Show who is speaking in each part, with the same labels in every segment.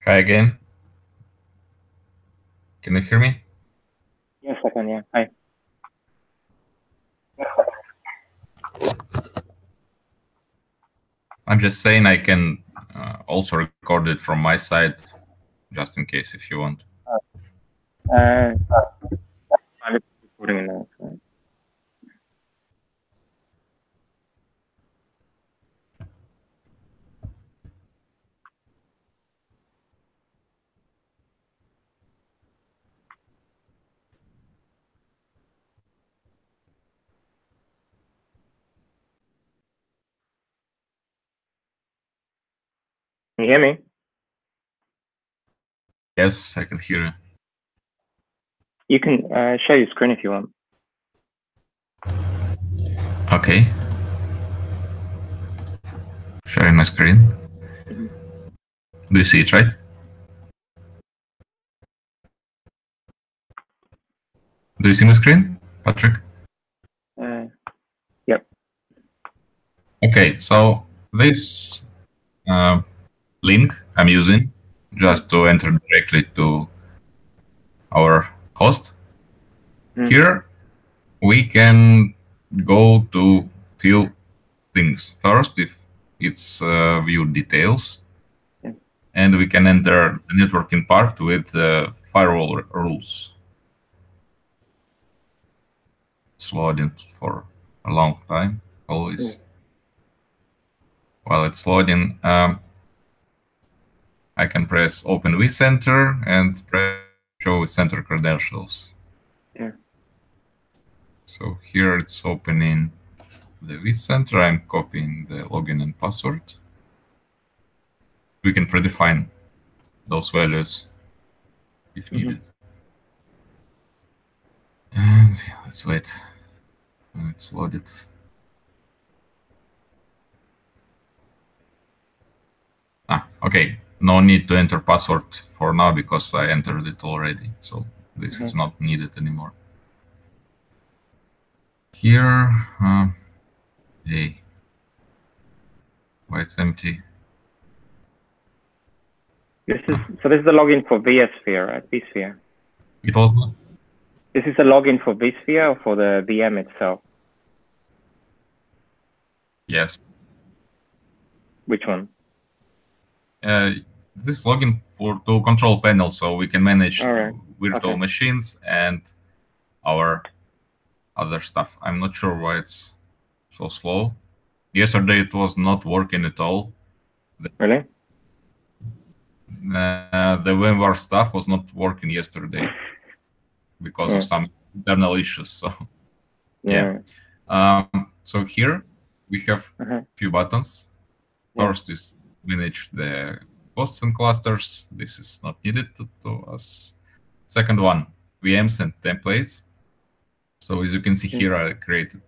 Speaker 1: Hi again. Can you hear me?
Speaker 2: Yes, I can, yeah. Hi.
Speaker 1: I'm just saying I can also record it from my side, just in case if you want.
Speaker 2: I'm recording now. So. Can you hear me?
Speaker 1: Yes, I can hear you.
Speaker 2: You can share your screen if you want.
Speaker 1: Okay. Sharing my screen.
Speaker 2: Mm-hmm.
Speaker 1: Do you see it, right? Do you see my screen, Patrick?
Speaker 2: Yep.
Speaker 1: Okay, so this link I'm using just to enter directly to our host.
Speaker 2: Mm-hmm.
Speaker 1: Here we can go to few things. First, if it's view details,
Speaker 2: Yeah.
Speaker 1: and we can enter the networking part with firewall rules. It's loading for a long time, always.
Speaker 2: Yeah.
Speaker 1: While it's loading, I can press Open vCenter and press Show vCenter credentials.
Speaker 2: Yeah.
Speaker 1: So here it's opening the vCenter. I'm copying the login and password. We can predefine those values if needed. And let's wait. It's loaded. Okay. No need to enter password for now because I entered it already. So this is not needed anymore. Here, hey, why it's empty?
Speaker 2: This is so. This is the login for vSphere, right? vSphere.
Speaker 1: It was not.
Speaker 2: This is the login for vSphere or for the VM itself?
Speaker 1: Yes.
Speaker 2: Which one?
Speaker 1: This login for to control panel, so we can manage virtual machines and our other stuff. I'm not sure why it's so slow. Yesterday it was not working at all.
Speaker 2: Really?
Speaker 1: The VMware stuff was not working yesterday because of some internal issues. So yeah. So here we have a few buttons. First is manage the hosts and clusters. This is not needed to us. Second one, VMs and templates. So as you can see here, I created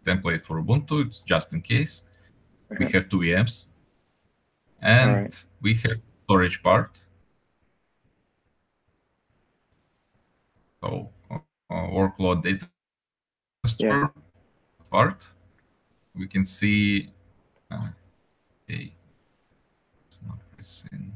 Speaker 1: template for Ubuntu. It's just in case. We have two VMs. And we have storage part. So workload data store part. We can see, okay, it's not pressing.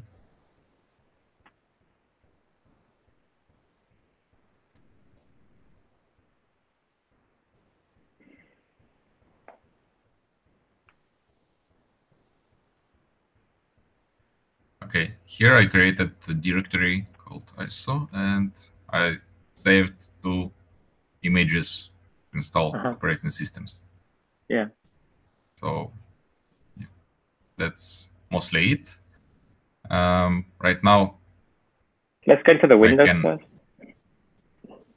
Speaker 1: Okay, here I created a directory called ISO, and I saved two images to install operating systems.
Speaker 2: Yeah.
Speaker 1: So yeah, that's mostly it. Right now,
Speaker 2: let's go to the Windows first.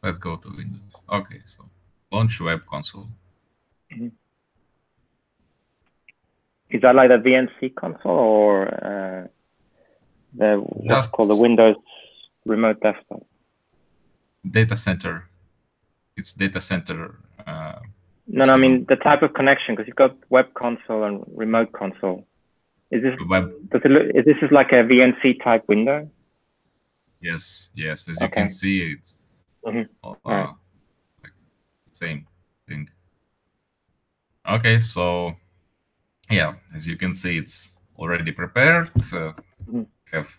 Speaker 1: Let's go to Windows. Okay, so launch web console.
Speaker 2: Is that like the VNC console or the what's called the Windows remote desktop?
Speaker 1: Data center. It's data center.
Speaker 2: No, I mean the type of connection, because you've got web console and remote console. Is this is this like a VNC type window?
Speaker 1: Yes, yes. As you can see, it's like same thing. Okay, so yeah, as you can see, it's already prepared. Have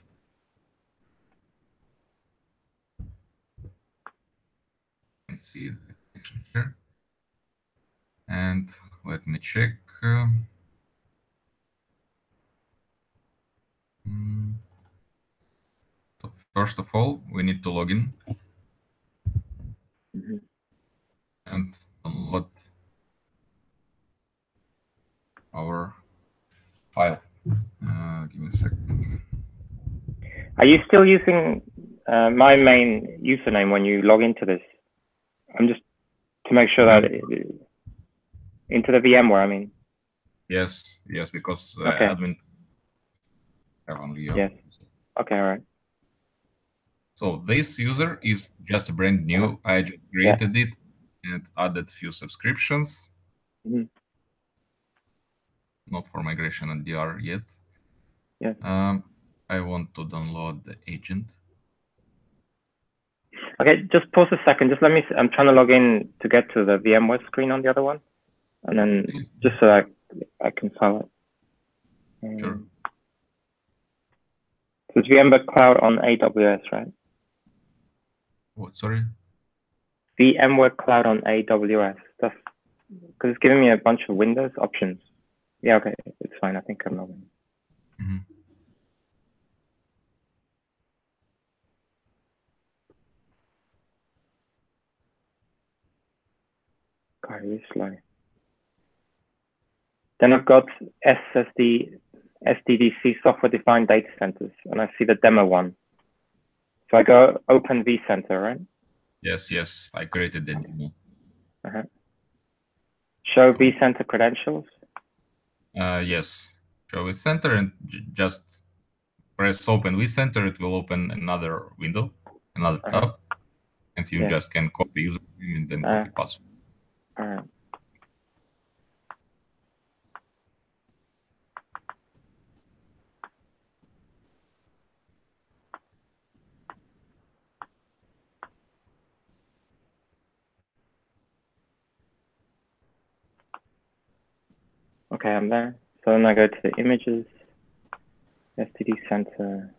Speaker 1: let's see the connection here. And let me check. So first of all, we need to log in and download our file. Give me a second.
Speaker 2: Are you still using my main username when you log into this? I'm just to make sure that into the VMware, I mean.
Speaker 1: Yes, because
Speaker 2: okay.
Speaker 1: admin have only.
Speaker 2: Yes. Okay, all right.
Speaker 1: So this user is just brand new. I just created it and added few subscriptions. Not for migration and DR yet.
Speaker 2: Yeah.
Speaker 1: I want to download the agent.
Speaker 2: Okay, just pause a second. Just let me. I'm trying to log in to get to the VMware screen on the other one, and then just so I can file it.
Speaker 1: Sure.
Speaker 2: So it's VMware Cloud on AWS, right?
Speaker 1: What? Sorry.
Speaker 2: VMware Cloud on AWS. That's because it's giving me a bunch of Windows options. Yeah, okay, it's fine. I think I'm logging. God, really slow. Then I've got SDDC software-defined data centers, and I see the demo one. So I go open vCenter, right?
Speaker 1: Yes. I created the demo.
Speaker 2: Show vCenter credentials.
Speaker 1: Yes. Show vCenter and just press open vCenter. It will open another window, another tab, and you just can copy username and then copy password.
Speaker 2: All right. Okay, I'm there. So then I go to the images, STD center.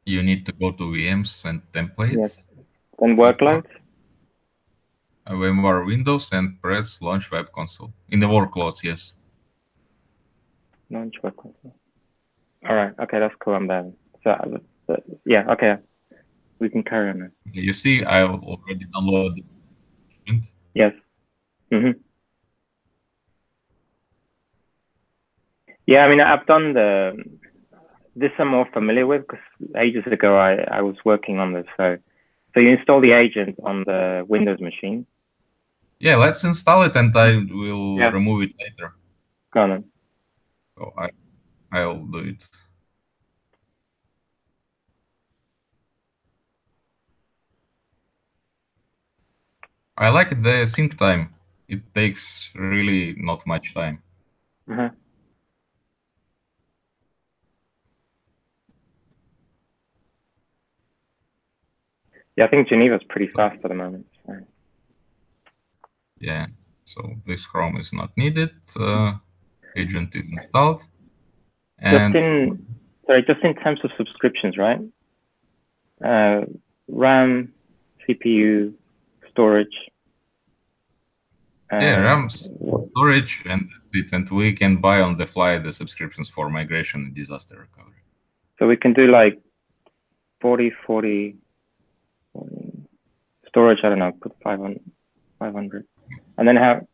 Speaker 1: You need to go to VMs and templates.
Speaker 2: Yes. Then workloads.
Speaker 1: VMware Windows and press Launch Web Console. In the workloads, yes.
Speaker 2: Launch Web Console. All right. Okay, that's cool. I'm there. So yeah. Okay. We can carry on now.
Speaker 1: Okay, you see, I already downloaded it.
Speaker 2: Yes. Yeah, I mean, I've done this I'm more familiar with because ages ago I was working on this. So you install the agent on the Windows machine.
Speaker 1: Yeah, let's install it and I will remove it later.
Speaker 2: Go on then.
Speaker 1: So I'll do it. I like the sync time. It takes really not much time.
Speaker 2: Yeah, I think Geneva's pretty fast at the moment. So.
Speaker 1: Yeah, so this Chrome is not needed. Agent is installed. And
Speaker 2: just in terms of subscriptions, right? RAM, CPU, storage.
Speaker 1: Yeah, RAM, storage, and we can buy on the fly the subscriptions for migration and disaster recovery.
Speaker 2: So we can do like 40 storage. I don't know, put 500, and then have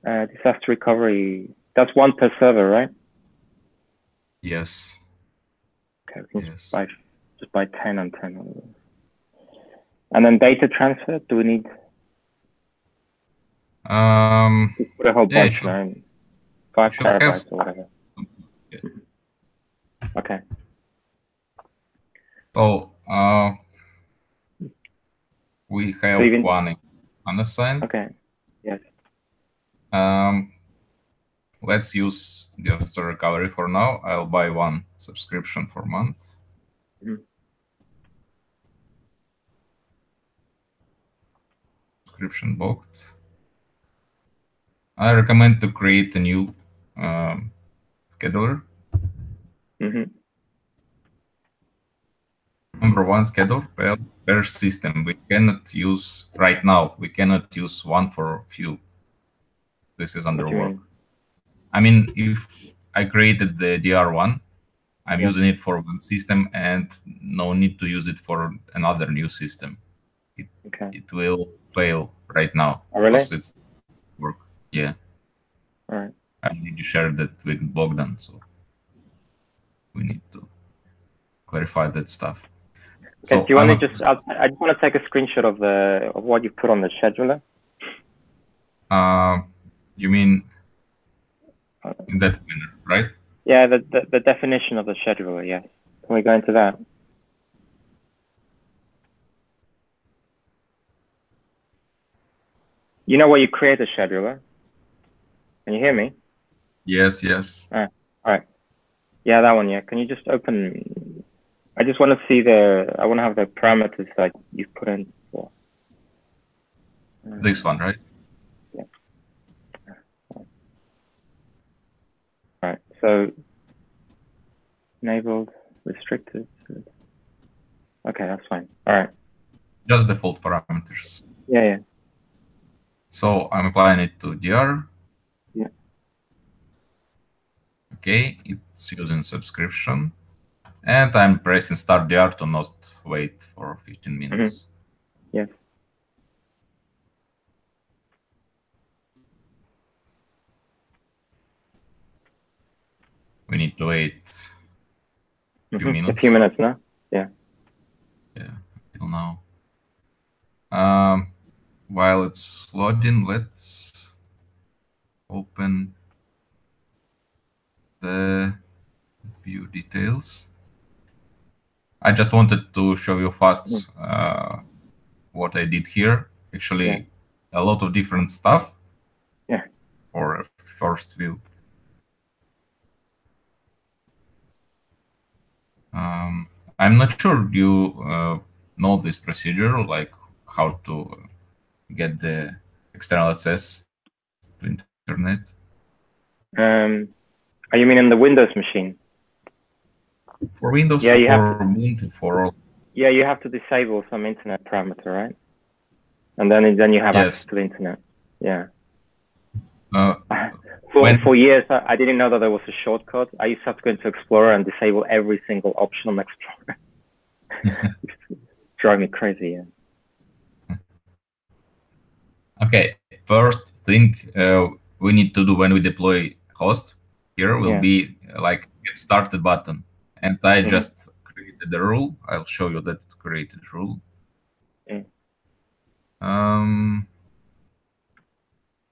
Speaker 2: disaster recovery. That's one per server, right?
Speaker 1: Yes.
Speaker 2: Okay, we can just buy 10 and 10 of those. And then data transfer, do we need? Put a whole bunch, 5 terabytes or whatever. Yeah. Okay.
Speaker 1: So we have one unassigned.
Speaker 2: Okay. Yes.
Speaker 1: Let's use disaster recovery for now. I'll buy one subscription for month. Subscription booked. I recommend to create a new scheduler. Number one, schedule per system. We cannot use right now. We cannot use one for few. This is under work. I mean, if I created the DR1, I'm using it for one system and no need to use it for another new system. It will fail right now.
Speaker 2: Oh, really?
Speaker 1: Because it's work. Yeah.
Speaker 2: All right.
Speaker 1: I need to share that with Bogdan, so we need to clarify that stuff.
Speaker 2: Okay, so do you want to just? I just want to take a screenshot of what you put on the scheduler.
Speaker 1: You mean in that manner, right?
Speaker 2: Yeah, the definition of the scheduler. Yes. Can we go into that? You know where you create a scheduler? Can you hear me?
Speaker 1: Yes, yes.
Speaker 2: All right. Yeah, that one. Yeah. Can you just open? I just want to see I want to have the parameters that you've put in for.
Speaker 1: This one, right?
Speaker 2: Yeah. All right. So enabled, restricted. Okay, that's fine. All right.
Speaker 1: Just default parameters.
Speaker 2: Yeah.
Speaker 1: So I'm applying it to DR.
Speaker 2: Yeah.
Speaker 1: Okay, it's using subscription. And I'm pressing start DR to not wait for 15 minutes.
Speaker 2: Yes.
Speaker 1: We need to wait a few minutes.
Speaker 2: A few minutes now? Yeah.
Speaker 1: Yeah, until now. While it's loading, let's open the view details. I just wanted to show you fast what I did here. Actually, a lot of different stuff for a first view. I'm not sure you know this procedure, like how to get the external access to internet.
Speaker 2: You mean in the Windows machine?
Speaker 1: For Windows, for Ubuntu, for all.
Speaker 2: Yeah, you have to disable some internet parameter, right? And then you have access to the internet. Yeah. For years, I didn't know that there was a shortcut. I used to have to go into Explorer and disable every single option on Explorer. Drive me crazy, yeah.
Speaker 1: Okay, first thing we need to do when we deploy host here will be like get started button. And I just created the rule. I'll show you that created rule.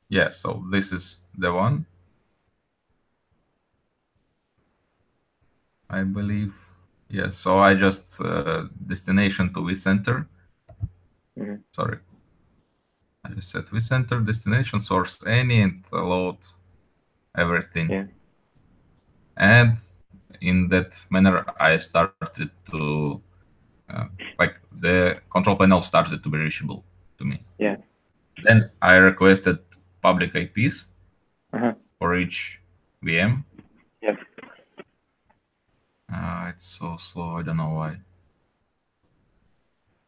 Speaker 1: Yeah, so this is the one. I believe. Yeah, so I just destination to vCenter. Sorry. I just set vCenter, destination, source any, and load everything.
Speaker 2: Yeah.
Speaker 1: And in that manner, I started to, like the control panel started to be reachable to me.
Speaker 2: Yeah.
Speaker 1: Then I requested public IPs for each VM.
Speaker 2: Yes.
Speaker 1: It's so slow, I don't know why.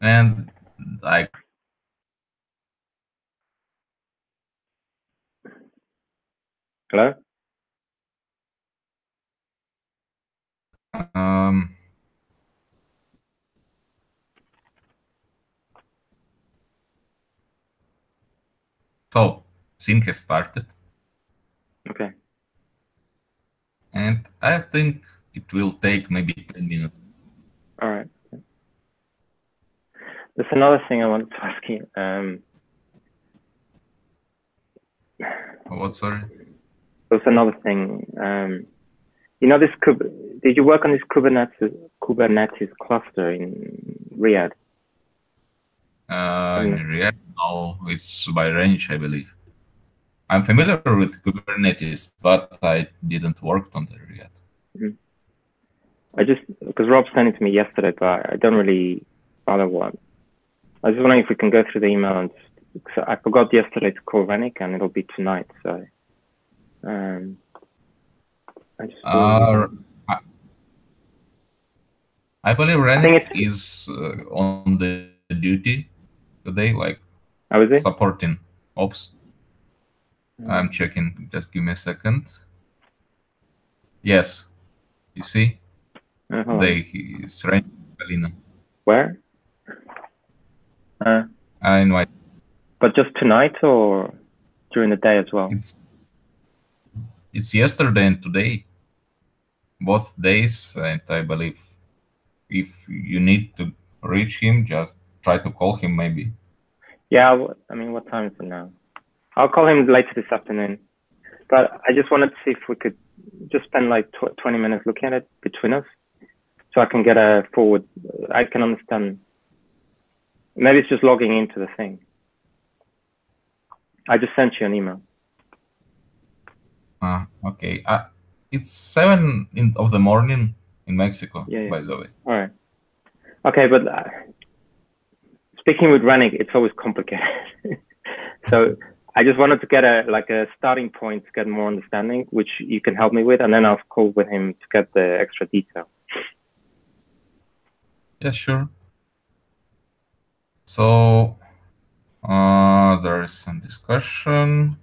Speaker 1: And I
Speaker 2: Hello?
Speaker 1: So sync has started.
Speaker 2: Okay.
Speaker 1: And I think it will take maybe 10 minutes.
Speaker 2: All right. There's another thing I wanted to ask you.
Speaker 1: What, sorry?
Speaker 2: There's another thing. You know, did you work on this Kubernetes cluster in Riyadh?
Speaker 1: In Riyadh, no, it's by range, I believe. I'm familiar with Kubernetes, but I didn't work on the Riyadh.
Speaker 2: Because Rob sent it to me yesterday, but I don't really follow what. I was just wondering if we can go through the email and I forgot yesterday to call Rennick and it'll be tonight, so.
Speaker 1: I believe Renik is on the duty today, like supporting ops. I'm checking. Just give me a second. Yes, you see, today he's Renik Galina.
Speaker 2: Where?
Speaker 1: I invite.
Speaker 2: But just tonight or during the day as well?
Speaker 1: It's yesterday and today, both days, and I believe if you need to reach him, just try to call him maybe.
Speaker 2: Yeah, I mean, what time is it now? I'll call him later this afternoon. But I just wanted to see if we could just spend like 20 minutes looking at it between us, so I can get a forward. I can understand. Maybe it's just logging into the thing. I just sent you an email.
Speaker 1: Okay. It's 7 of the morning in Mexico, by the way.
Speaker 2: All right. Okay, but speaking with Renik, it's always complicated. So I just wanted to get a starting point to get more understanding, which you can help me with, and then I'll call with him to get the extra detail.
Speaker 1: Yeah, sure. So there is some discussion.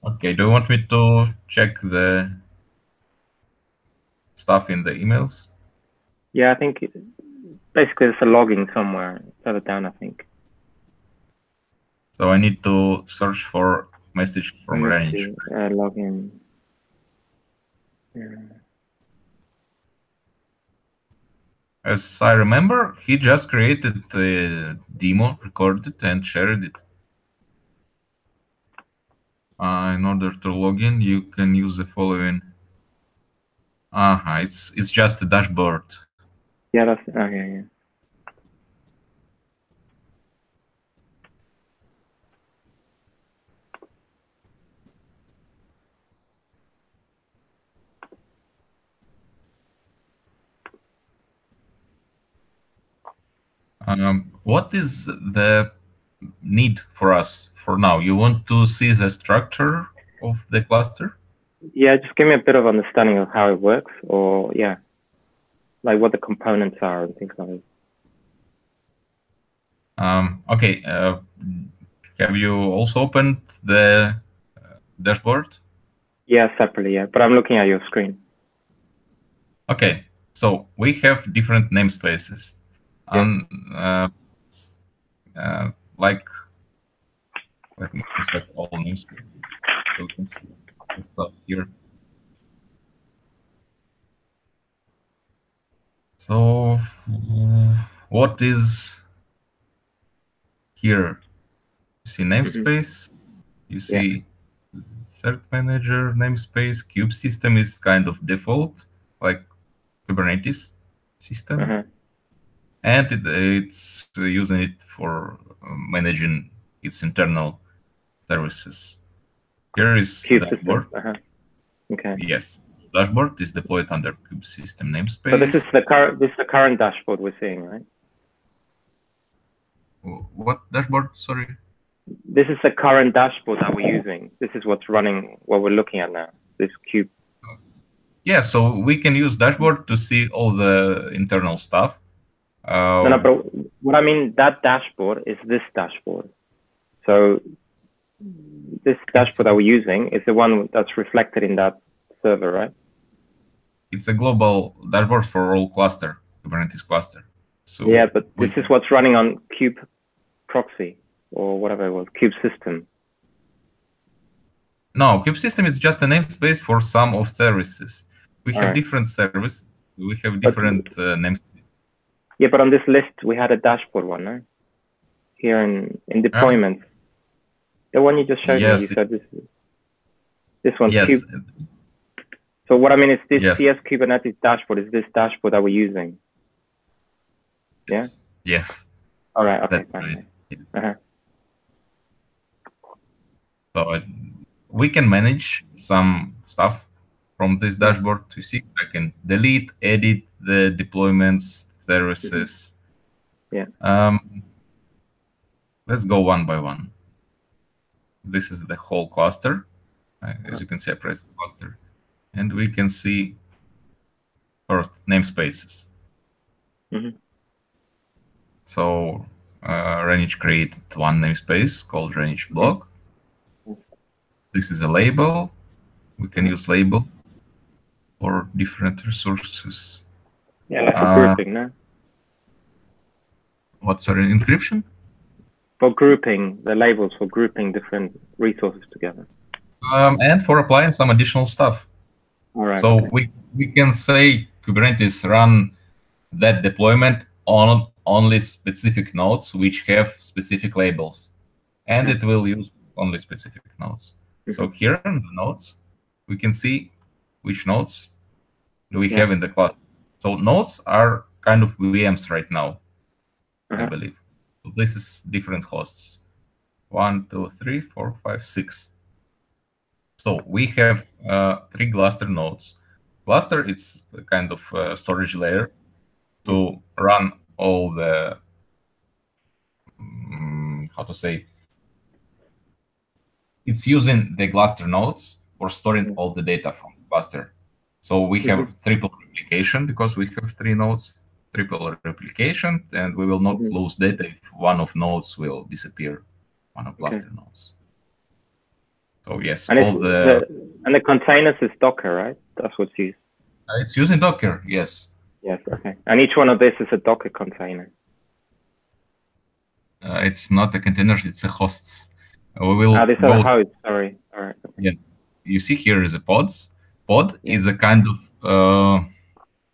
Speaker 1: Okay, do you want me to check the stuff in the emails?
Speaker 2: Yeah, I think basically it's a logging somewhere further down, I think.
Speaker 1: So I need to search for message from Renik.
Speaker 2: Login. Yeah.
Speaker 1: As I remember, he just created the demo, recorded and shared it. In order to log in, you can use the following. It's just a dashboard.
Speaker 2: Yeah, that's yeah.
Speaker 1: What is the need for us for now? You want to see the structure of the cluster?
Speaker 2: Yeah, just give me a bit of understanding of how it works, or like what the components are and things like that.
Speaker 1: Okay. Have you also opened the dashboard?
Speaker 2: Yeah, separately, yeah. But I'm looking at your screen.
Speaker 1: Okay. So we have different namespaces. Like, let me select all namespaces so we can see the stuff here. So what is here? You see namespace, you see cert manager namespace, kube system is kind of default, like Kubernetes system. And it's using it for managing its internal services. Here is
Speaker 2: kube
Speaker 1: dashboard.
Speaker 2: System. Okay.
Speaker 1: Yes, dashboard is deployed under kube system namespace.
Speaker 2: So this is the current dashboard we're seeing, right?
Speaker 1: What dashboard? Sorry.
Speaker 2: This is the current dashboard that we're using. This is what's running, what we're looking at now. This kube.
Speaker 1: Yeah, so we can use dashboard to see all the internal stuff.
Speaker 2: No, but what I mean, that dashboard is this dashboard. So this dashboard that we're using is the one that's reflected in that server, right?
Speaker 1: It's a global dashboard for all cluster, Kubernetes cluster. So
Speaker 2: yeah, but this is what's running on kube proxy or whatever it was, kube system.
Speaker 1: No, kube system is just a namespace for some of services. We have different services. We have different names.
Speaker 2: Yeah, but on this list we had a dashboard one, right? Here in deployment. The one you just showed me, you said this one.
Speaker 1: Yes.
Speaker 2: Kube. So what I mean is this CS Kubernetes dashboard is this dashboard that we're using. Yeah.
Speaker 1: Yes.
Speaker 2: All right. Okay. Fine.
Speaker 1: Right. So we can manage some stuff from this dashboard to see. I can delete, edit the deployments, services.
Speaker 2: Yeah.
Speaker 1: Let's go one by one. This is the whole cluster. As you can see, I press cluster, and we can see first namespaces. So Renich created one namespace called Renich blog. This is a label. We can use label for different resources.
Speaker 2: Yeah, like for grouping, no?
Speaker 1: What's our encryption?
Speaker 2: For grouping, the labels for grouping different resources together.
Speaker 1: And for applying some additional stuff.
Speaker 2: All right.
Speaker 1: So
Speaker 2: okay.
Speaker 1: we can say Kubernetes run that deployment on only specific nodes which have specific labels, and it will use only specific nodes. So here in the nodes, we can see which nodes do we have in the cluster. So nodes are kind of VMs right now, I believe. So this is different hosts. 1, 2, 3, 4, 5, 6. So we have 3 cluster nodes. Cluster, it's a kind of storage layer to run all the, how to say, it's using the cluster nodes for storing all the data from the cluster. So we have triple replication because we have 3 nodes, triple replication, and we will not lose data if one of nodes will disappear, one of cluster nodes. So yes,
Speaker 2: and the containers is Docker, right? That's what's used.
Speaker 1: It's using Docker, yes.
Speaker 2: Yes, okay. And each one of this is a Docker container.
Speaker 1: It's not a container, it's a hosts. We will
Speaker 2: these are hosts, sorry. All right. Okay.
Speaker 1: Yeah, you see here is a pods. Pod is a kind of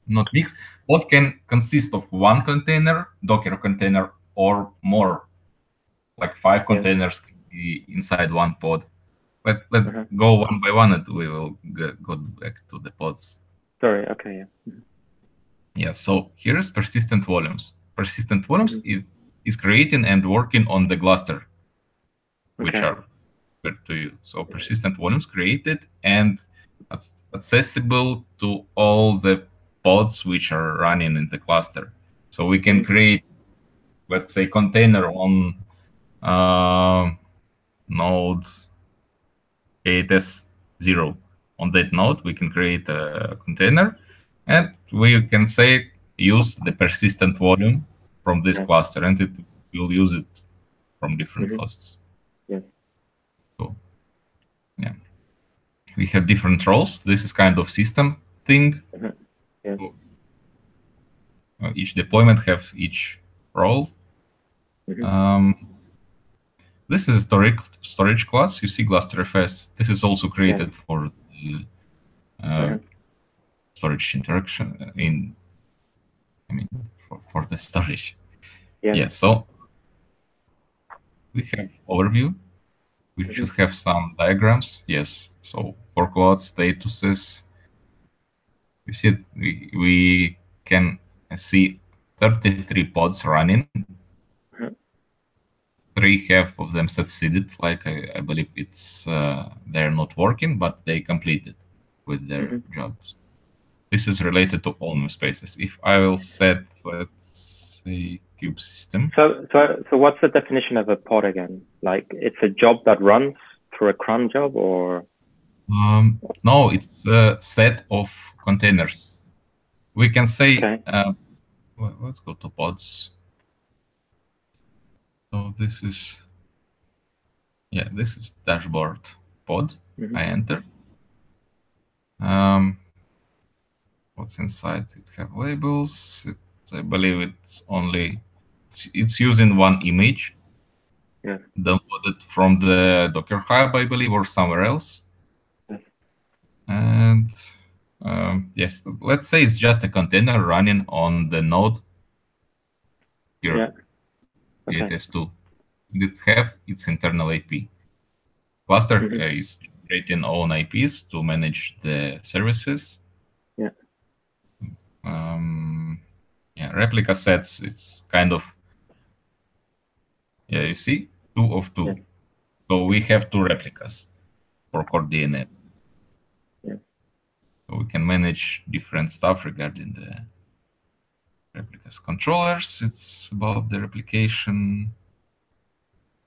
Speaker 1: not mix. Pod can consist of one container, Docker container, or more. Like 5 containers can be inside one pod. Let's go one by one, and we will go back to the pods.
Speaker 2: Sorry. Okay. Yeah.
Speaker 1: Yeah. So here is persistent volumes. Persistent volumes is creating and working on the cluster, which are to you. So persistent volumes created and accessible to all the pods which are running in the cluster. So we can create, let's say, container on node 8s0. On that node, we can create a container, and we can say use the persistent volume from this cluster, and it will use it from different hosts. So, yeah, we have different roles. This is kind of system thing. So, each deployment have each role. This is a storage class. You see clusterfs. This is also created for the storage interaction for the storage. Yeah. So we have overview. We should have some diagrams. Yes. So workload statuses. You see, we can see 33 pods running. 3 have of them succeeded. Like I believe it's they're not working, but they completed with their jobs. This is related to all namespaces. If I will set, let's say, kube system.
Speaker 2: So what's the definition of a pod again? Like it's a job that runs through a cron job, or?
Speaker 1: No, it's a set of containers. We can say, let's go to pods. So this is, this is dashboard pod. I enter. What's inside? It have labels. I believe it's using one image. Downloaded from the Docker Hub, I believe, or somewhere else. And yes, let's say it's just a container running on the node here. ETS2. It have its internal IP. Cluster is generating own IPs to manage the services. Replica sets, it's kind of, you see, 2 of 2. So we have 2 replicas for core DNS. So we can manage different stuff regarding the replicas. Controllers, it's about the replication.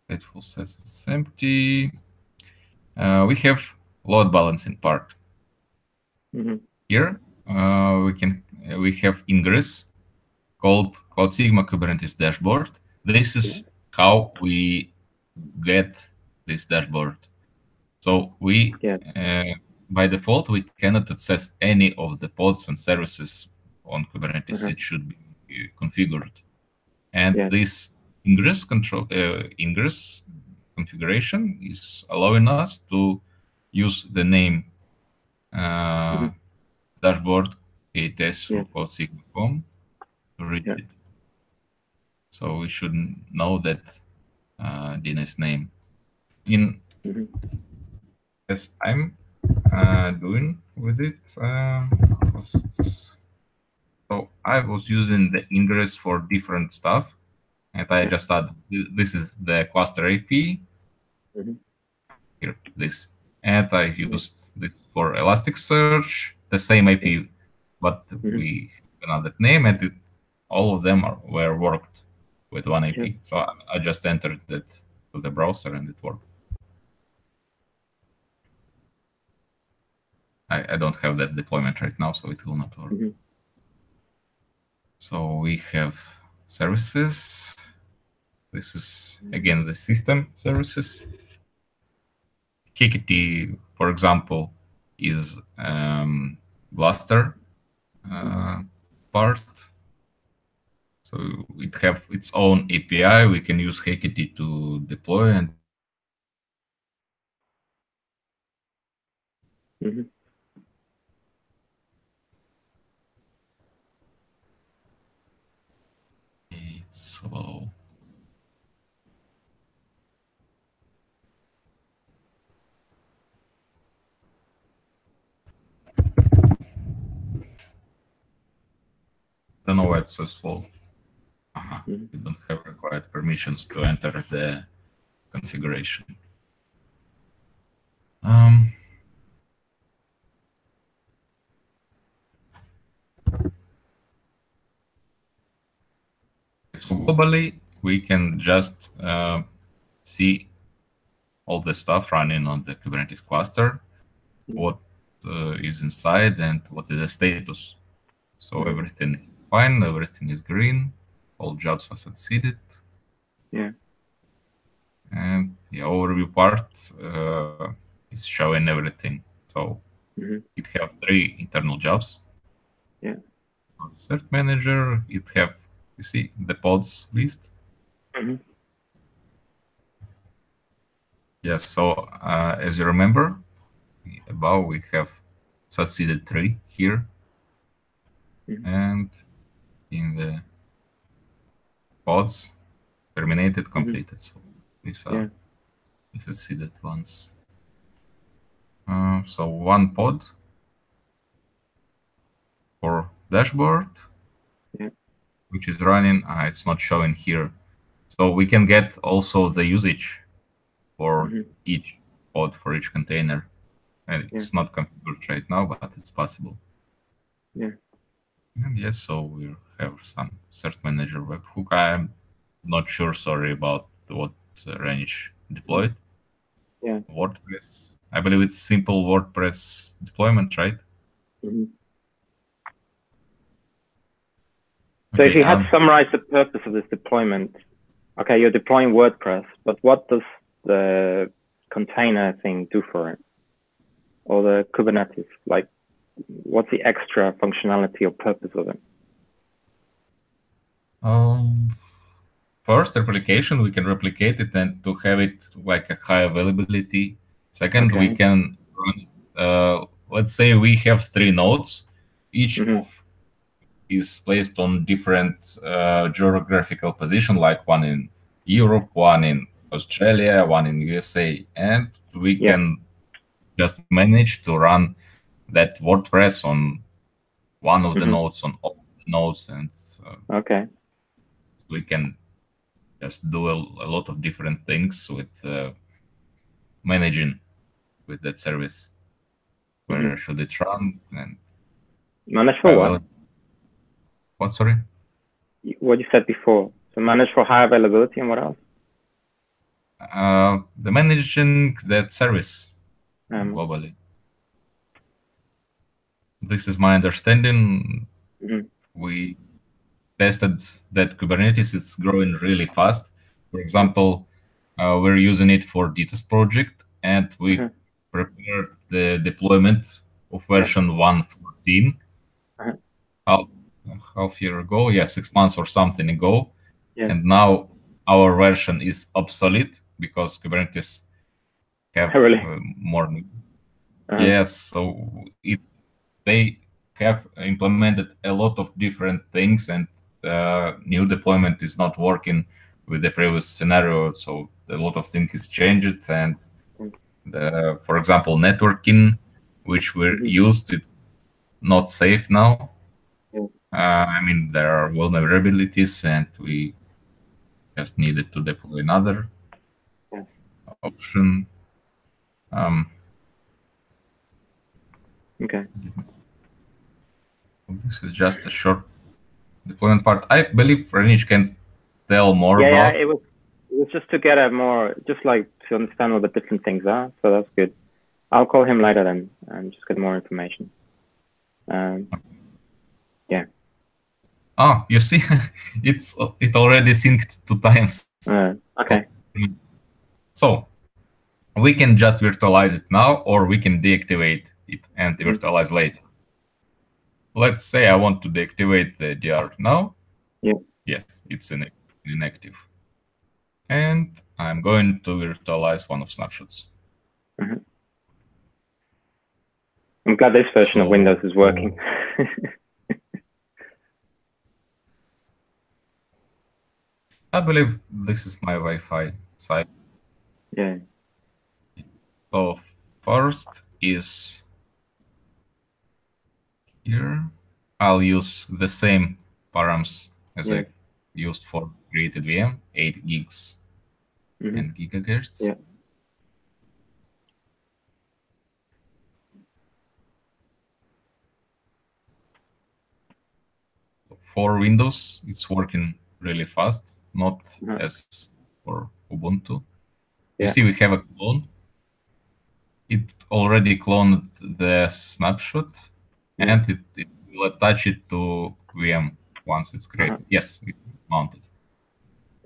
Speaker 1: Stateful says it's empty. We have load balancing part. Here we can we have ingress called Cloud Sigma Kubernetes dashboard. This is how we get this dashboard. So we, by default, we cannot access any of the pods and services on Kubernetes. It should be configured. And this ingress control, ingress configuration is allowing us to use the name dashboard KTS through Cloud Sigma.com to read it. So we should know that DNS name. In as I'm doing with it, so I was using the ingress for different stuff, and I just add this is the cluster IP. Here, this, and I used this for Elasticsearch, the same IP, but we another name, and all of them were worked with one IP. So I just entered it to the browser, and it worked. I don't have that deployment right now, so it will not work. So we have services. This is, again, the system services. Hikiti, for example, is cluster part. So it have its own API. We can use Hikiti to deploy and it's slow. I don't know why it's so slow. You don't have required permissions to enter the configuration. So globally, we can just see all the stuff running on the Kubernetes cluster, what is inside and what is the status. So everything is fine, everything is green, all jobs are succeeded. And the overview part is showing everything. So it have 3 internal jobs. Cert manager, it have, you see, the pods list. Yes, so as you remember, above we have succeeded 3 here. And in the pods, terminated, completed. So these are the succeeded ones. So one pod for dashboard, which is running. It's not showing here. So we can get also the usage for each pod, for each container. And it's not configured right now, but it's possible. And yes, so we have some cert manager webhook. I'm not sure, sorry, about what range deployed. WordPress. I believe it's simple WordPress deployment, right?
Speaker 2: So if you had to summarize the purpose of this deployment, okay, you're deploying WordPress, but what does the container thing do for it? Or the Kubernetes, like what's the extra functionality or purpose of it?
Speaker 1: First, replication, we can replicate it and to have it like a high availability. Second, we can run, let's say we have 3 nodes, each of is placed on different geographical position, like one in Europe, one in Australia, one in USA, and we can just manage to run that WordPress on one of the nodes, on all the nodes, and we can just do a lot of different things with managing with that service. Where should it run? And
Speaker 2: manage for what?
Speaker 1: What, sorry?
Speaker 2: What you said before. So manage for high availability, and what else?
Speaker 1: The managing that service globally. This is my understanding. we tested that Kubernetes is growing really fast. For example, we're using it for DTAS project, and we prepared the deployment of version 1.14 half year ago, 6 months or something ago. And now our version is obsolete because Kubernetes have more. Yes, so they have implemented a lot of different things, and new deployment is not working with the previous scenario. So a lot of things is changed, and for example, networking, which we used, it not safe now. I mean, there are vulnerabilities, and we just needed to deploy another option.
Speaker 2: Okay.
Speaker 1: This is just a short deployment part. I believe Renich can tell more about.
Speaker 2: Yeah, it was just to get a more, just like to understand what the different things are. So that's good. I'll call him later then and just get more information. Yeah.
Speaker 1: Oh, you see, it already synced 2 times.
Speaker 2: Okay.
Speaker 1: So we can just virtualize it now, or we can deactivate it and virtualize later. Let's say I want to deactivate the DR now. Yes, it's inactive. And I'm going to virtualize one of snapshots.
Speaker 2: I'm glad this version of Windows is working.
Speaker 1: I believe this is my Wi-Fi site.
Speaker 2: Yeah.
Speaker 1: So first is here. I'll use the same params as I used for created VM, 8 gigs and gigahertz.
Speaker 2: Yeah.
Speaker 1: For Windows, it's working really fast, not as for Ubuntu. You see, we have a clone. It already cloned the snapshot, and it will attach it to VM once it's created. Yes, it's mounted.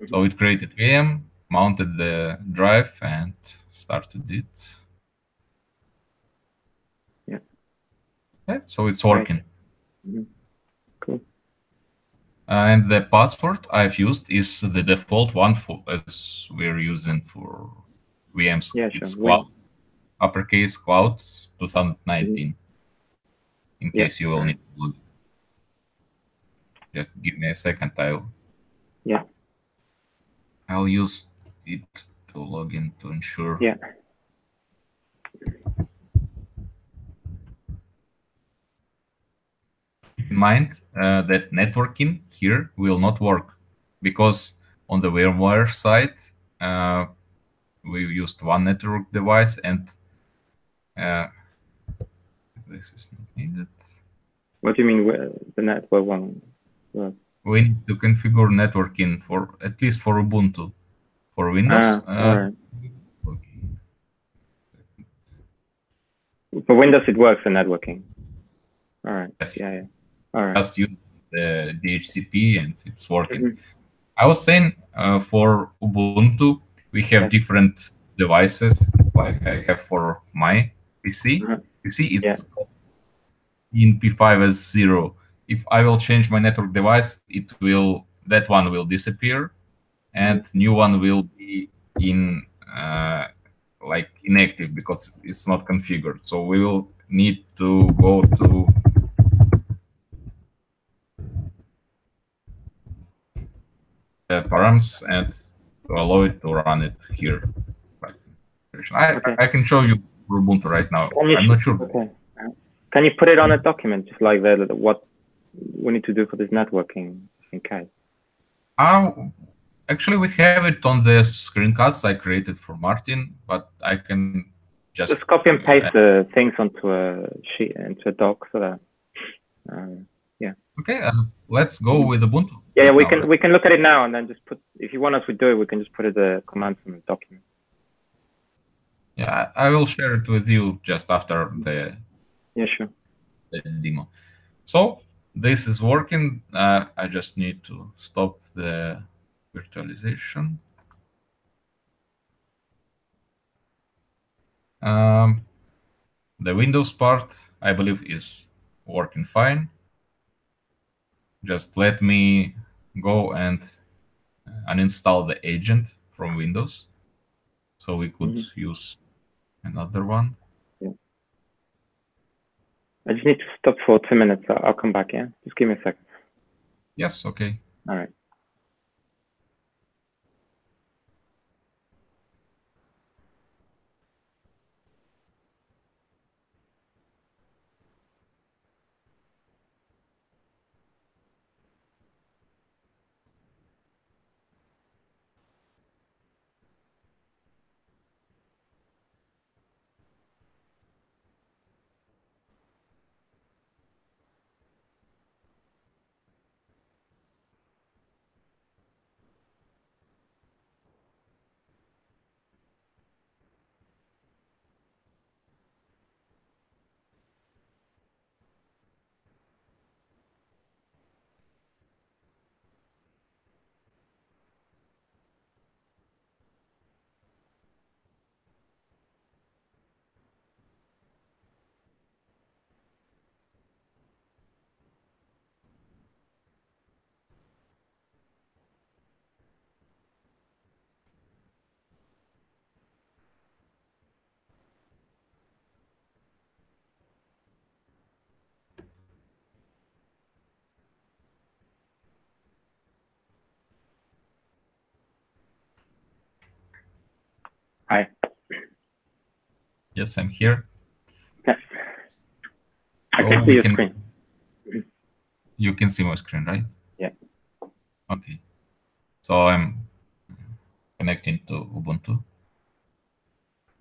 Speaker 1: So it created VM, mounted the drive, and started it. Yeah, so it's working.
Speaker 2: Cool.
Speaker 1: And the password I've used is the default one as we're using for VMs. It's cloud, uppercase cloud 2019. In case you will need to log in. Just give me a second. I'll use it to log in to ensure.
Speaker 2: Yeah.
Speaker 1: Keep in mind that networking here will not work because on the VMware side, we used one network device, and this is not needed.
Speaker 2: What do you mean the network one?
Speaker 1: We need to configure networking for at least for Ubuntu. For Windows,
Speaker 2: for Windows it works for networking. All right. Yeah. All right.
Speaker 1: Just use the DHCP and it's working. I was saying for Ubuntu we have different devices, like I have for my PC. You see, it's in P5 as 0. If I will change my network device, that one will disappear, and new one will be in like inactive because it's not configured. So we will need to go to the params and to allow it to run it here. I can show you Ubuntu right now. I'm not sure.
Speaker 2: Okay. Can you put it on a document, just like what we need to do for this networking, in case?
Speaker 1: Actually, we have it on the screencasts I created for Martin, but I can just
Speaker 2: copy and paste the things onto a sheet, into a doc, so that yeah.
Speaker 1: Okay, let's go with Ubuntu.
Speaker 2: Yeah, we can look at it now and then just put. If you want us to do it, we can just put the commands in the document.
Speaker 1: Yeah, I will share it with you just after the
Speaker 2: sure.
Speaker 1: The demo. So this is working. I just need to stop the virtualization. The Windows part, I believe, is working fine. Just let me go and uninstall the agent from Windows, so we could use another one.
Speaker 2: Yeah. I just need to stop for 2 minutes. I'll come back, yeah? Just give me a second.
Speaker 1: Yes, okay.
Speaker 2: All right. Hi.
Speaker 1: Yes, I'm here.
Speaker 2: Yeah. I can see your screen.
Speaker 1: You can see my screen, right?
Speaker 2: Yeah.
Speaker 1: Okay. So I'm connecting to Ubuntu.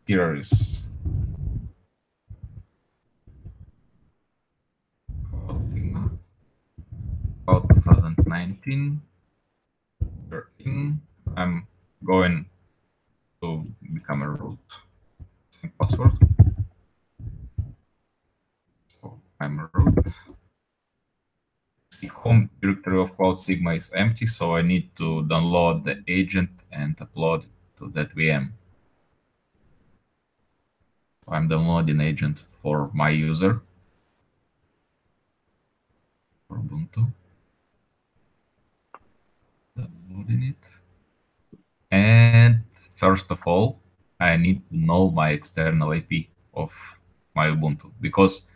Speaker 1: Here is about 2019. I'm going to become a root. Same password. So I'm a root. The home directory of Cloud Sigma is empty, so I need to download the agent and upload it to that VM. So I'm downloading agent for my user for Ubuntu. Downloading it. And first of all, I need to know my external IP of my Ubuntu, because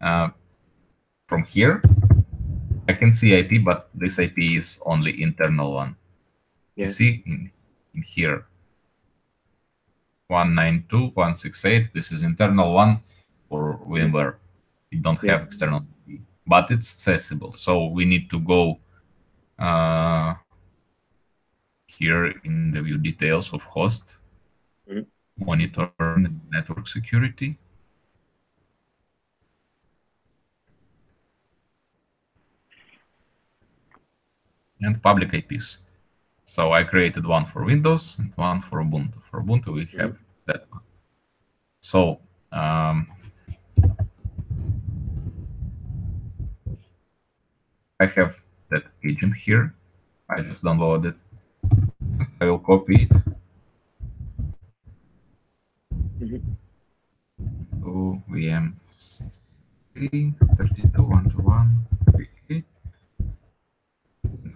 Speaker 1: from here I can see IP, but this IP is only internal one. Yeah. You see in here 192.168. This is internal one for VMware. We don't have external IP, but it's accessible. So we need to go here in the view details of host, monitor network security. And public IPs. So I created one for Windows and one for Ubuntu. For Ubuntu, we have that one. So I have that agent here. I just downloaded it. I will copy it to VM 32.121.38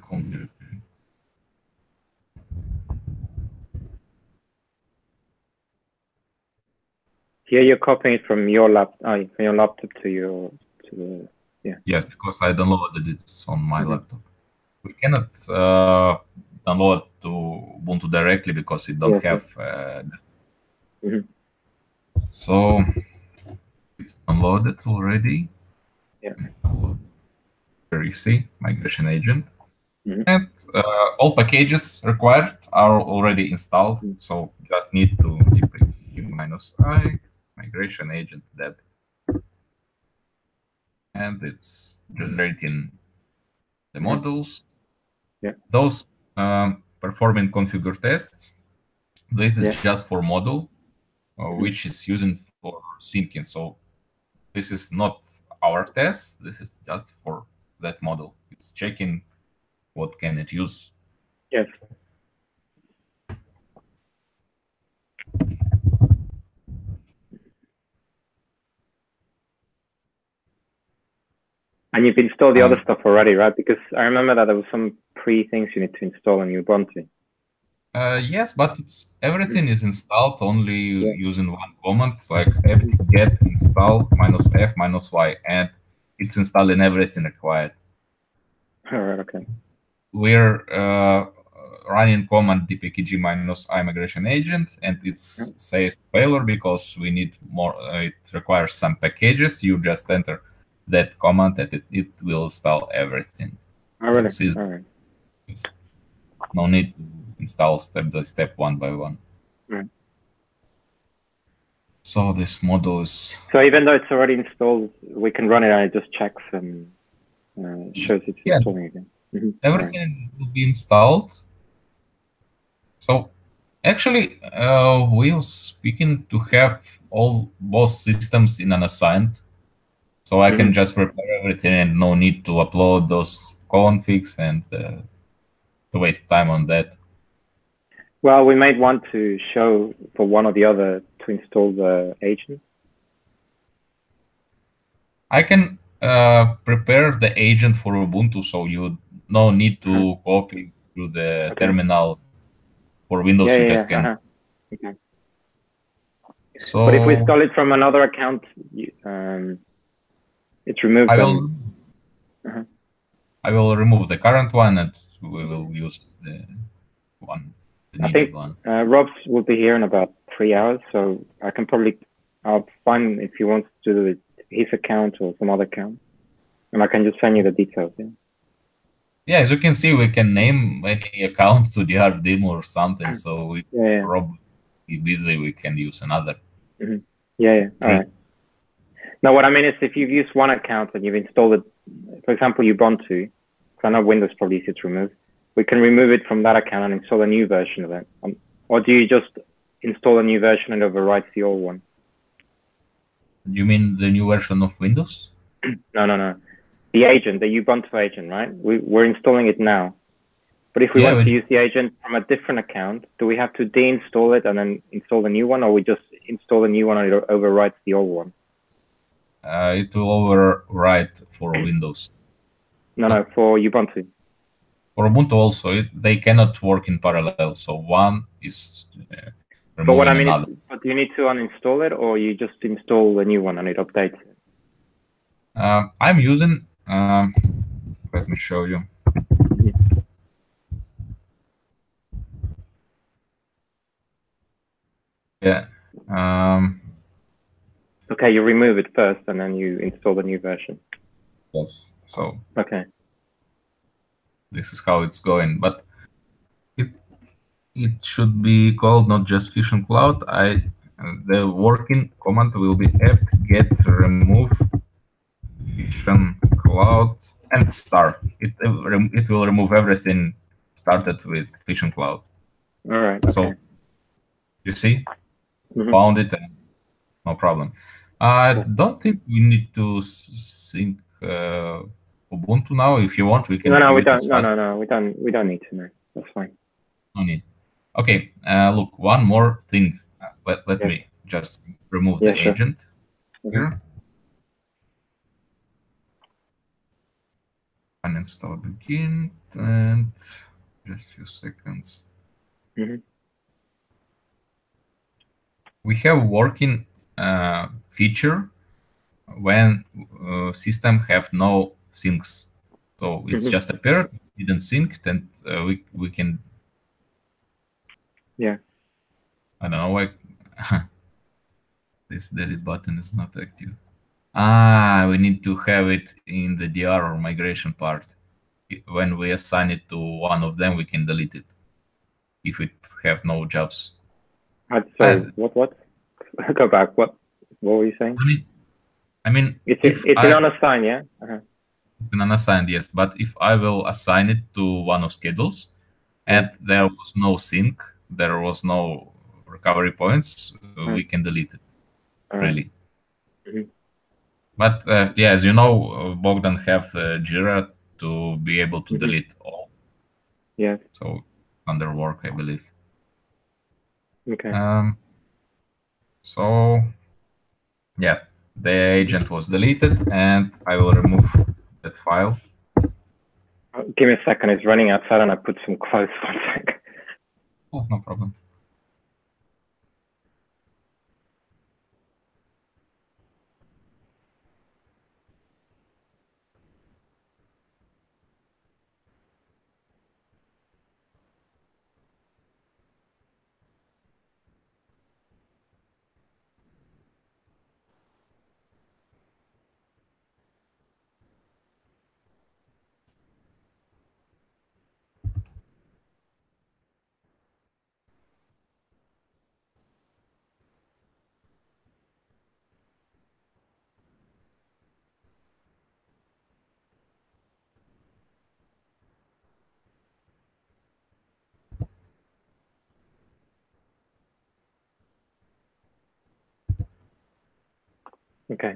Speaker 1: home directory.
Speaker 2: Here you're copying it from your laptop to the
Speaker 1: Yes, because I downloaded it on my laptop. We cannot download to Ubuntu directly because it don't have. So it's downloaded already.
Speaker 2: Yeah.
Speaker 1: Here you see migration agent, and all packages required are already installed. So just need to -i migration agent deb, and it's generating the modules. Those performing configure tests. This is just for module, which is using for syncing. So this is not our test. This is just for that model. It's checking what can it use.
Speaker 2: Yes. And you've installed the other stuff already, right? Because I remember that there was some pre-things you need to install on Ubuntu.
Speaker 1: Yes, but everything is installed only using one command, like apt-get install -f -y, and it's installing everything required.
Speaker 2: All right, okay.
Speaker 1: We're running command dpkg -i migration agent, and it says failure because we need more. It requires some packages. You just enter that command, and it will install everything.
Speaker 2: Oh, really? All right.
Speaker 1: No need to install step by step, one by one.
Speaker 2: Right.
Speaker 1: So this model is...
Speaker 2: So even though it's already installed, we can run it and it just checks and shows it's installing again.
Speaker 1: Everything will be installed. So actually, we are speaking to have both systems in an assigned. So I can just prepare everything and no need to upload those configs and to waste time on that.
Speaker 2: Well, we might want to show for one or the other to install the agent.
Speaker 1: I can prepare the agent for Ubuntu, so you no need to copy to the terminal. For Windows, you just can.
Speaker 2: Okay.
Speaker 1: So,
Speaker 2: but if we install it from another account, it's removed.
Speaker 1: I will remove the current one, and we will use the one.
Speaker 2: I think Rob's will be here in about 3 hours, so I can probably, I'll find if he wants to do it his account or some other account, and I can just send you the details.
Speaker 1: Yeah, as you can see, we can name any account to the RDIM or something. So we Rob be busy, we can use another.
Speaker 2: All right. Now, what I mean is, if you've used one account and you've installed it, for example, Ubuntu, because I know Windows probably easy to remove, we can remove it from that account and install a new version of it. Or do you just install a new version and overwrite the old one?
Speaker 1: You mean the new version of Windows?
Speaker 2: No. The agent, the Ubuntu agent, right? We're installing it now. But if we want to use the agent from a different account, do we have to deinstall it and then install the new one, or we just install the new one and it overwrites the old one?
Speaker 1: It will overwrite for Windows.
Speaker 2: No, for Ubuntu.
Speaker 1: For Ubuntu also, they cannot work in parallel. So one is
Speaker 2: but what I mean is, but do you need to uninstall it, or you just install the new one and it updates it?
Speaker 1: I'm using... let me show you. Yeah.
Speaker 2: Okay, you remove it first and then you install the new version.
Speaker 1: Yes. So.
Speaker 2: Okay.
Speaker 1: This is how it's going, but it should be called not just Fission Cloud. The working command will be apt-get remove Fission Cloud and start. It will remove everything started with Fission Cloud.
Speaker 2: All right. Okay.
Speaker 1: So you see, found it, and no problem. I don't think we need to sync Ubuntu now. If you want, we can.
Speaker 2: No, we don't. No, we don't need to. No, that's fine.
Speaker 1: No need. Okay. Look, one more thing. Let me just remove the agent here. Uninstall begin, and just a few seconds. We have working feature when system have no syncs. So it's just appeared, didn't sync, and we can.
Speaker 2: Yeah.
Speaker 1: I don't know why this delete button is not active. We need to have it in the DR or migration part. When we assign it to one of them, we can delete it if it have no jobs.
Speaker 2: So what? Go back. What were you saying?
Speaker 1: I mean,
Speaker 2: it's an unassigned, yeah.
Speaker 1: It's an unassigned, yes. But if I will assign it to one of schedules, and there was no sync, there was no recovery points, we can delete it. Really. But yeah, as you know, Bogdan have Jira to be able to delete all.
Speaker 2: Yes.
Speaker 1: So under work, I believe.
Speaker 2: Okay.
Speaker 1: So yeah, the agent was deleted, and I will remove that file.
Speaker 2: Give me a second. It's running outside, and I put some clothes. 1 sec.
Speaker 1: Oh, no problem.
Speaker 2: Okay.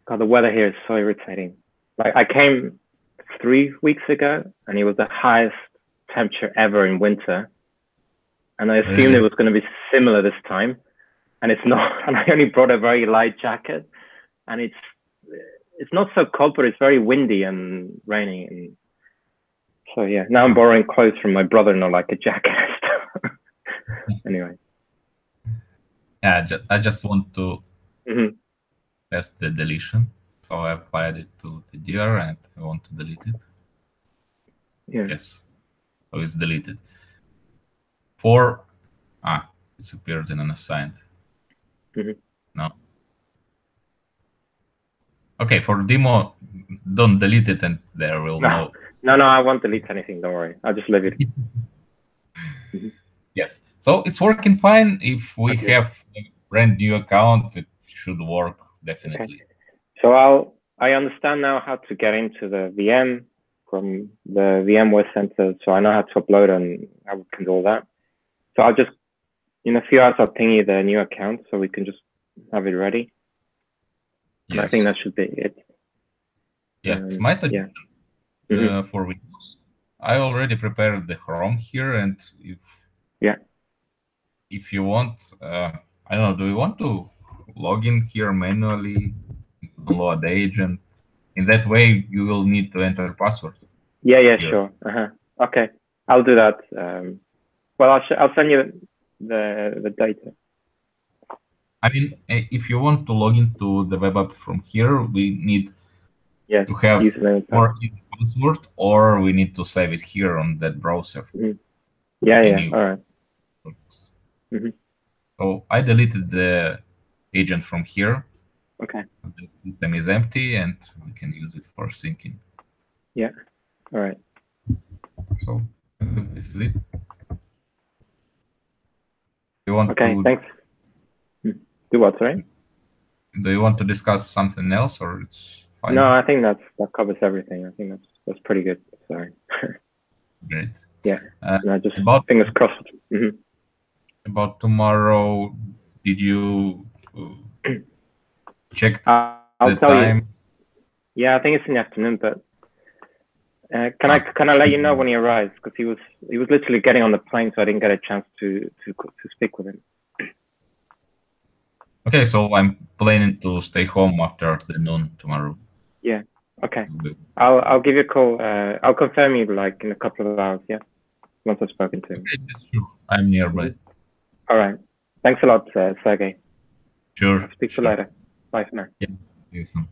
Speaker 2: God, the weather here is so irritating. Like I came 3 weeks ago, and it was the highest temperature ever in winter, and I assumed
Speaker 1: Really?
Speaker 2: it was going to be similar this time, and it's not. And I only brought a very light jacket, and it's not so cold, but it's very windy and rainy. And so yeah, now I'm borrowing clothes from my brother-in-law, like a jacket. Anyway.
Speaker 1: Yeah, I just want to test the deletion. So I applied it to the dir, and I want to delete it.
Speaker 2: Yeah.
Speaker 1: Yes. So it's deleted. It's appeared in unassigned. No. Okay, for demo, don't delete it, and there will no.
Speaker 2: No, I won't delete anything. Don't worry. I'll just leave it.
Speaker 1: Yes. So it's working fine. If we have a brand new account, it should work definitely.
Speaker 2: Okay. So I understand now how to get into the VM from the VMware Center. So I know how to upload and how we can do all that. So I'll just, in a few hours, I'll ping you the new account so we can just have it ready. Yes. And I think that should be it.
Speaker 1: Yeah, it's my suggestion for Windows. I already prepared the Chrome here, and if you want, I don't know, do you want to log in here manually, download the agent? In that way, you will need to enter a password.
Speaker 2: Yeah, here. Sure. Okay, I'll do that. Well, I'll send you the data.
Speaker 1: I mean, if you want to log into the web app from here, we need to have or password, or we need to save it here on that browser.
Speaker 2: Yeah. All right.
Speaker 1: So I deleted the agent from here.
Speaker 2: Okay.
Speaker 1: The system is empty, and we can use it for syncing.
Speaker 2: Yeah. All right.
Speaker 1: So this is it. You want
Speaker 2: to? Thanks. Do what, sorry?
Speaker 1: Do you want to discuss something else, or it's fine?
Speaker 2: No, I think that covers everything. I think that's pretty good. Sorry.
Speaker 1: Great.
Speaker 2: Yeah. Just about fingers crossed.
Speaker 1: About tomorrow, did you check
Speaker 2: I'll tell time? You. Yeah, I think it's in the afternoon, but can I let you know when he arrives? Because he was literally getting on the plane, so I didn't get a chance to speak with him.
Speaker 1: Okay, so I'm planning to stay home after the noon tomorrow.
Speaker 2: Yeah. Okay. I'll give you a call. I'll confirm you like in a couple of hours. Yeah. Once I've spoken to him.
Speaker 1: Okay, sure. I'm nearby.
Speaker 2: All right. Thanks a lot, Sergey.
Speaker 1: Sure.
Speaker 2: I'll speak to you later. Bye for now.
Speaker 1: Yeah. See you soon.